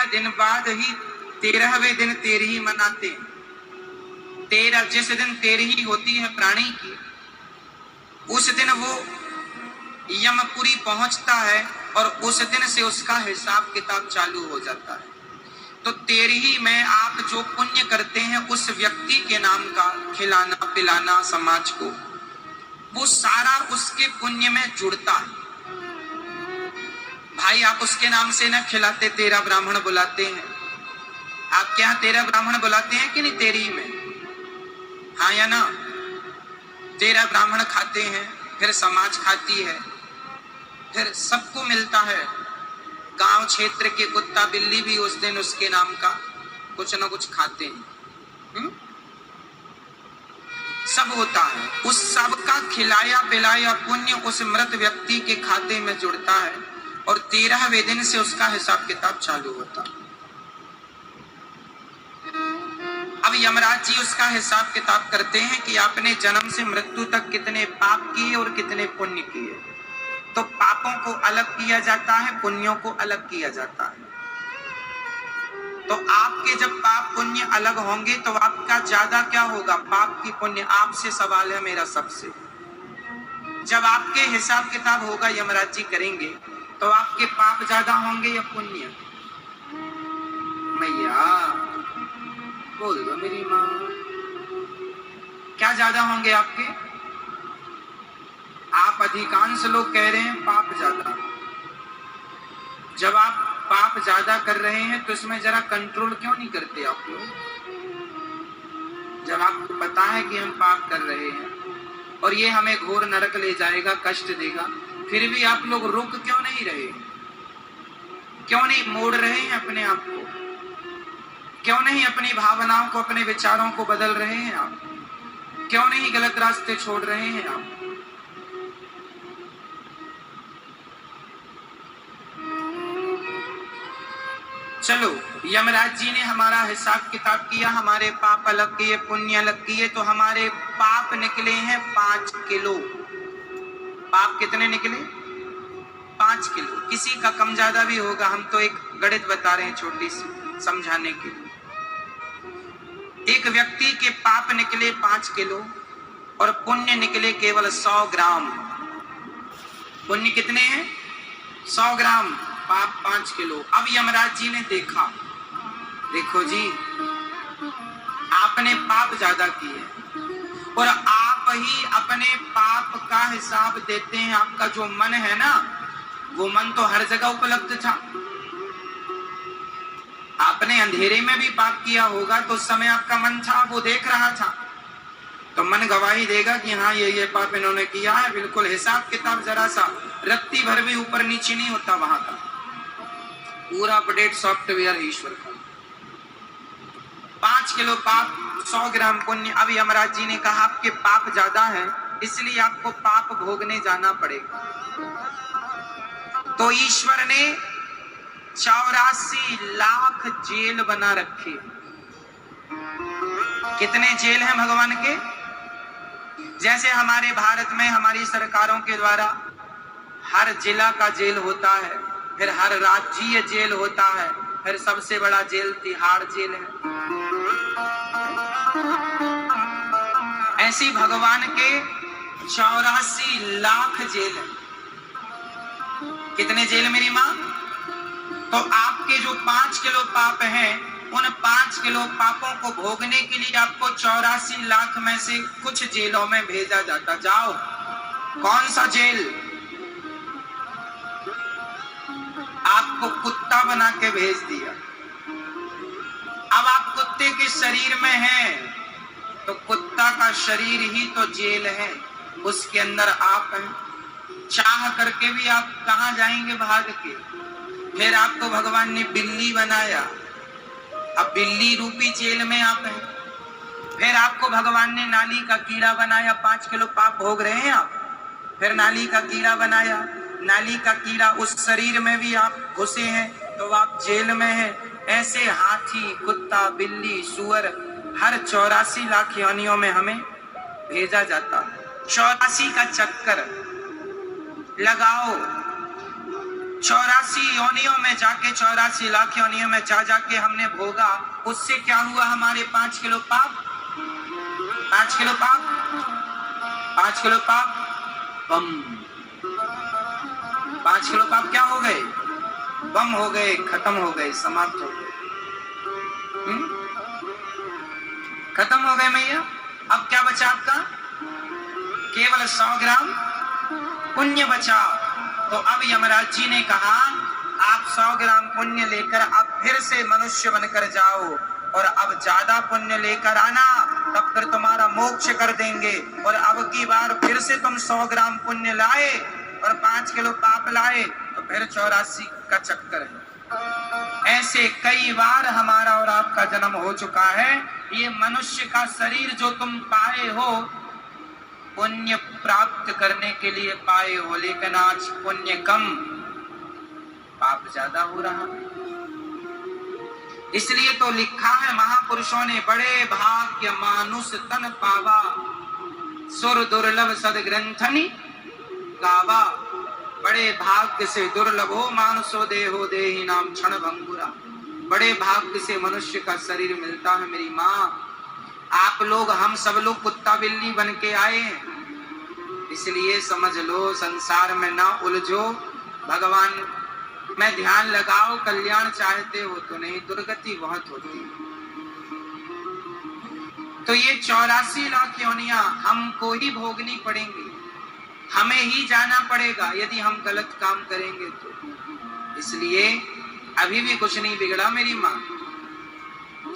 13 दिन बाद ही 13वें दिन तेरही मनाते हैं। 13 जिस दिन तेरही होती है प्राणी की, उस दिन वो यमपुरी पहुंचता है और उस दिन से उसका हिसाब किताब चालू हो जाता है। तो तेरही में आप जो पुण्य करते हैं उस व्यक्ति के नाम का खिलाना पिलाना समाज को, वो सारा उसके पुण्य में जुड़ता है। भाई आप उसके नाम से ना खिलाते, 13 ब्राह्मण बुलाते हैं, आप क्या 13 ब्राह्मण बुलाते हैं कि नहीं तेरही में? हाँ या ना? 13 ब्राह्मण खाते हैं, फिर समाज खाती है, फिर सबको मिलता है। गांव क्षेत्र के कुत्ता बिल्ली भी उस दिन उसके नाम का कुछ ना कुछ खाते हैं। सब होता है, उस सब का खिलाया पिलाया पुण्य उस मृत व्यक्ति के खाते में जुड़ता है और 13वें दिन से उसका हिसाब किताब चालू होता है। अब यमराज जी उसका हिसाब किताब करते हैं कि आपने जन्म से मृत्यु तक कितने पाप किए और कितने पुण्य किए। तो पापों को अलग किया जाता है, पुण्यों को अलग किया जाता है। तो आपके जब पाप पुण्य अलग होंगे तो आपका ज्यादा क्या होगा, पाप की पुण्य। आपसे सवाल है मेरा सबसे, जब आपके हिसाब किताब होगा यमराज जी करेंगे तो आपके पाप ज्यादा होंगे या पुण्य? मैया बोल दो मेरी माँ, क्या ज्यादा होंगे आपके? आप अधिकांश लोग कह रहे हैं पाप ज्यादा। जब आप पाप ज्यादा कर रहे हैं तो इसमें जरा कंट्रोल क्यों नहीं करते आप लोग? जब आपको पता है कि हम पाप कर रहे हैं और ये हमें घोर नरक ले जाएगा, कष्ट देगा, फिर भी आप लोग रुक क्यों नहीं रहे? क्यों नहीं मोड़ रहे हैं अपने आप को? क्यों नहीं अपनी भावनाओं को, अपने विचारों को बदल रहे हैं आप? क्यों नहीं गलत रास्ते छोड़ रहे हैं आप? चलो यमराज जी ने हमारा हिसाब किताब किया, हमारे पाप अलग किए पुण्य अलग किए, तो हमारे पाप निकले हैं 5 किलो। पाप कितने निकले? 5 किलो। किसी का कम ज्यादा भी होगा, हम तो एक गणित बता रहे हैं छोटी सी समझाने के लिए। एक व्यक्ति के पाप निकले 5 किलो और पुण्य निकले केवल 100 ग्राम। पुण्य कितने हैं? 100 ग्राम, पाप 5 किलो। अब यमराज जी ने देखा, देखो जी आपने पाप ज्यादा किए और आप ही अपने पाप का हिसाब देते हैं। आपका जो मन है ना, वो मन तो हर जगह उपलब्ध था। आपने अंधेरे में भी पाप किया होगा तो उस समय आपका मन था, वो देख रहा था, तो मन गवाही देगा कि हाँ ये पाप इन्होंने किया है। बिल्कुल हिसाब किताब जरा सा रत्ती भर भी ऊपर नीचे नहीं होता, वहां का पूरा अपडेट सॉफ्टवेयर ईश्वर का। 5 किलो पाप, 100 ग्राम पुण्य। अब यमराज जी ने कहा आपके पाप ज्यादा है, इसलिए आपको पाप भोगने जाना पड़ेगा। तो ईश्वर ने 84 लाख जेल बना रखे। कितने जेल हैं भगवान के? जैसे हमारे भारत में हमारी सरकारों के द्वारा हर जिला का जेल होता है, फिर हर राज्यीय जेल होता है, फिर सबसे बड़ा जेल तिहाड़ जेल है। ऐसी भगवान के 84 लाख जेल है। कितने जेल मेरी माँ? तो आपके जो 5 किलो पाप हैं, उन 5 किलो पापों को भोगने के लिए आपको 84 लाख में से कुछ जेलों में भेजा जाता। जाओ, कौन सा जेल? आपको कुत्ता बना के भेज दिया। अब आप कुत्ते के शरीर में हैं, तो कुत्ता का शरीर ही तो जेल है, उसके अंदर आप हैं। चाह करके भी आप कहां जाएंगे भाग के? फिर आपको भगवान ने बिल्ली बनाया, अब बिल्ली रूपी जेल में आप हैं। फिर आपको भगवान ने नाली का कीड़ा बनाया, 5 किलो पाप भोग रहे हैं आप, फिर नाली का कीड़ा बनाया। नाली का कीड़ा, उस शरीर में भी आप घुसे हैं तो आप जेल में हैं। ऐसे हाथी, कुत्ता, बिल्ली, सुअर, हर 84 लाख योनियों में हमें भेजा जाता। 84 का चक्कर लगाओ, 84 योनियों में जाके 84 लाख योनियों में जा जाके हमने भोगा, उससे क्या हुआ? हमारे 5 किलो पाप, 5 किलो पाप, 5 किलो पाप बम, 5 किलो पाप क्या हो गए? बम हो गए, खत्म हो गए, समाप्त हो गए, खत्म हो गए मैया। अब क्या बचा आपका? केवल 100 ग्राम पुण्य बचा। तो अब यमराज जी ने कहा आप 100 ग्राम पुण्य लेकर अब फिर से मनुष्य बनकर जाओ और अब ज्यादा पुण्य लेकर आना, तब फिर तुम्हारा मोक्ष कर देंगे। और अब की बार फिर से तुम 100 ग्राम पुण्य लाए और 5 किलो पाप लाए तो फिर 84 का चक्कर है। ऐसे कई बार हमारा और आपका जन्म हो चुका है। ये मनुष्य का शरीर जो तुम पाए हो पुण्य प्राप्त करने के लिए पाए हो, लेकिन आज पुण्य कम पाप ज्यादा हो रहा। इसलिए तो लिखा है महापुरुषों ने, बड़े भाग्य मानुष तन पावा, सुर दुर्लभ सद ग्रंथनि गावा। बड़े भाग्य से दुर्लभ हो मानुषो देहो देहि नाम क्षण भंगुरा। बड़े भाग्य से मनुष्य का शरीर मिलता है मेरी माँ। आप लोग, हम सब लोग कुत्ता बिल्ली बन के आए हैं, इसलिए समझ लो संसार में ना उलझो, भगवान में ध्यान लगाओ। कल्याण चाहते हो तो नहीं, दुर्गति बहुत होती है। तो ये 84 लाख योनियां हमको ही भोगनी पड़ेंगी, हमें ही जाना पड़ेगा यदि हम गलत काम करेंगे तो। इसलिए अभी भी कुछ नहीं बिगड़ा मेरी माँ।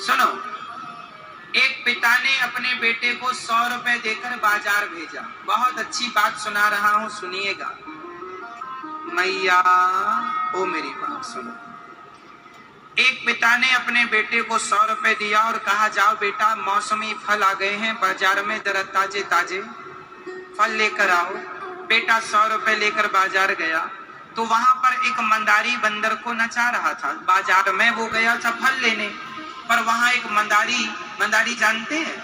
सुनो, एक पिता ने अपने बेटे को 100 रुपए देकर बाजार भेजा। बहुत अच्छी बात सुना रहा हूं, सुनिएगा मैया, ओ मेरी माँ सुनो। एक पिता ने अपने बेटे को 100 रुपए दिया और कहा जाओ बेटा, मौसमी फल आ गए हैं बाजार में, जरा ताजे ताजे फल लेकर आओ। बेटा 100 रुपए लेकर बाजार गया तो वहां पर एक मंदारी बंदर को नचा रहा था। बाजार में वो गया था फल लेने, पर वहां एक मंदारी जानते हैं,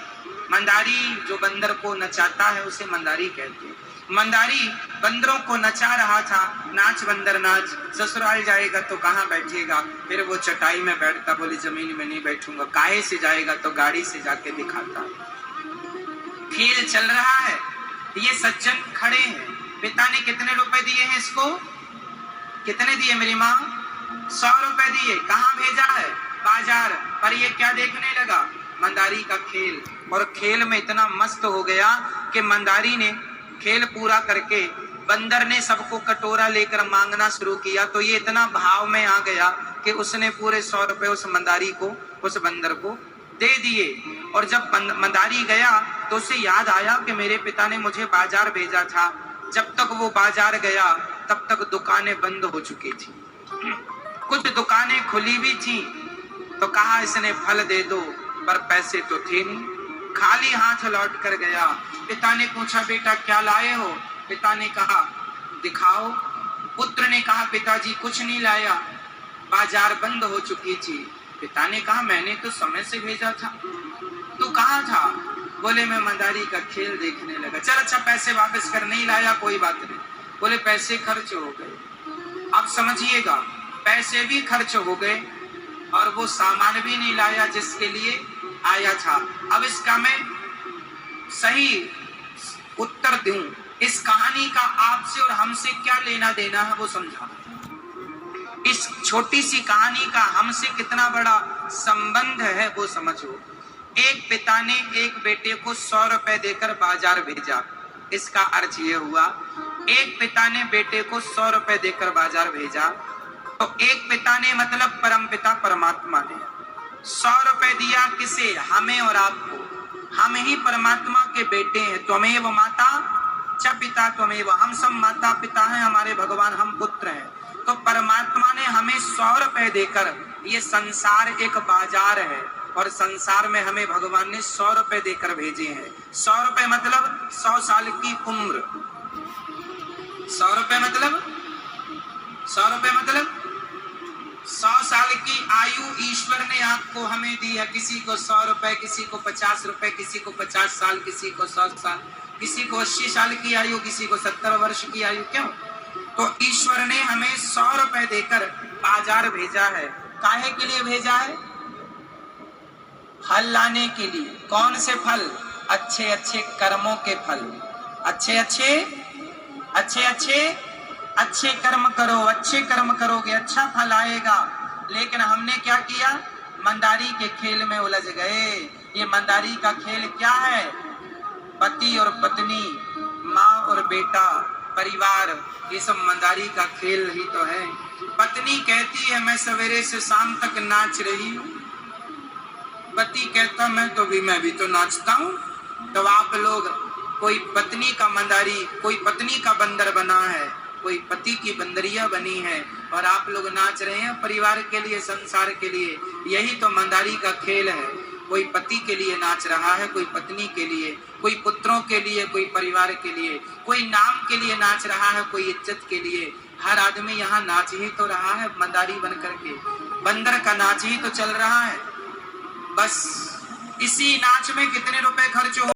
मंदारी जो बंदर को नचाता है उसे मंदारी कहते हैं। मंदारी बंदरों को नचा रहा था, नाच बंदर नाच, ससुराल जाएगा तो कहाँ बैठेगा। फिर वो चटाई में बैठता, बोली जमीन में नहीं बैठूंगा। काहे से जाएगा तो गाड़ी से जाके दिखाता। खेल चल रहा है, ये सज्जन खड़े हैं। पिता ने कितने रुपए दिए हैं इसको? कितने दिए मेरी माँ? 100 रुपए दिए। कहाँ भेजा है? बाजार। पर ये क्या देखने लगा? मंदारी का खेल। और खेल में इतना मस्त हो गया कि मंदारी ने खेल पूरा करके बंदर ने सबको कटोरा लेकर मांगना शुरू किया। तो ये इतना भाव में आ गया कि उसने पूरे 100 रुपए उस मंदारी को, उस बंदर को दे दिए। और जब मंदारी गया तो उसे याद आया कि मेरे पिता ने मुझे बाजार भेजा था। जब तक वो बाजार गया तब तक दुकानें बंद हो चुकी थी, कुछ दुकानें खुली भी थी। तो कहा इसने फल दे दो, पर पैसे तो थे नहीं। खाली हाथ लौट कर गया। पिता ने पूछा बेटा क्या लाए हो? पिता ने कहा दिखाओ। पुत्र ने कहा पिताजी कुछ नहीं लाया, बाजार बंद हो चुकी थी। पिता ने कहा मैंने तो समय से भेजा था। तू कहाँ था? बोले मैं मंदारी का खेल देखने लगा। चल अच्छा पैसे वापस कर। नहीं लाया, कोई बात नहीं। बोले पैसे खर्च हो गए। अब समझिएगा, पैसे भी खर्च हो गए और वो सामान भी नहीं लाया जिसके लिए आया था। अब इसका मैं सही उत्तर दूं, इस कहानी का आपसे और हमसे क्या लेना देना है वो समझा। इस छोटी सी कहानी का हमसे कितना बड़ा संबंध है वो समझो। एक पिता ने एक बेटे को 100 रुपए देकर बाजार भेजा। इसका अर्थ ये हुआ, एक पिता ने बेटे को 100 रुपए देकर बाजार भेजा। तो एक पिता ने मतलब परम पिता परमात्मा ने 100 रुपए दिया। किसे? हमें और आपको। हम ही परमात्मा के बेटे हैं। त्वमेव माता च पिता त्वमेव। हम सब माता पिता हैं, हमारे भगवान, हम पुत्र हैं। तो परमात्मा ने हमें 100 रुपए देकर, ये संसार एक बाजार है और संसार में हमें भगवान ने 100 रुपए देकर भेजे हैं। 100 रुपए मतलब 100 साल की उम्र। 100 रुपए मतलब 100 रुपए मतलब 100 साल की आयु ईश्वर ने आपको हमें दी है। किसी को 100 रुपए, किसी को 50 रुपए, किसी को 50 साल, किसी को 100 साल, किसी को 80 साल की आयु, किसी को 70 वर्ष की आयु। क्यों? तो ईश्वर ने हमें 100 रुपए देकर बाजार भेजा है। काहे के लिए भेजा है? फल लाने के लिए। कौन से फल? अच्छे अच्छे कर्मों के फल। अच्छे अच्छे कर्म करो, अच्छे कर्म करोगे अच्छा फल आएगा। लेकिन हमने क्या किया? मंदारी के खेल में उलझ गए। ये मंदारी का खेल क्या है? पति और पत्नी, माँ और बेटा, परिवार, ये सब मंदारी का खेल ही तो है। पत्नी कहती है मैं सवेरे से शाम तक नाच रही हूँ। पति कहता मैं भी तो नाचता हूँ। तो आप लोग, कोई पत्नी का मंदारी, कोई पत्नी का बंदर बना है, कोई पति की बंदरिया बनी है, और आप लोग नाच रहे हैं परिवार के लिए, संसार के लिए। यही तो मंदारी का खेल है। कोई पति के लिए नाच रहा है, कोई पत्नी के लिए, कोई पुत्रों के लिए, कोई परिवार के लिए, कोई नाम के लिए नाच रहा है, कोई इज्जत के लिए। हर आदमी यहाँ नाच ही तो रहा है मंदारी बन करके। बंदर का नाच ही तो चल रहा है। बस इसी नाच में कितने रुपए खर्च हो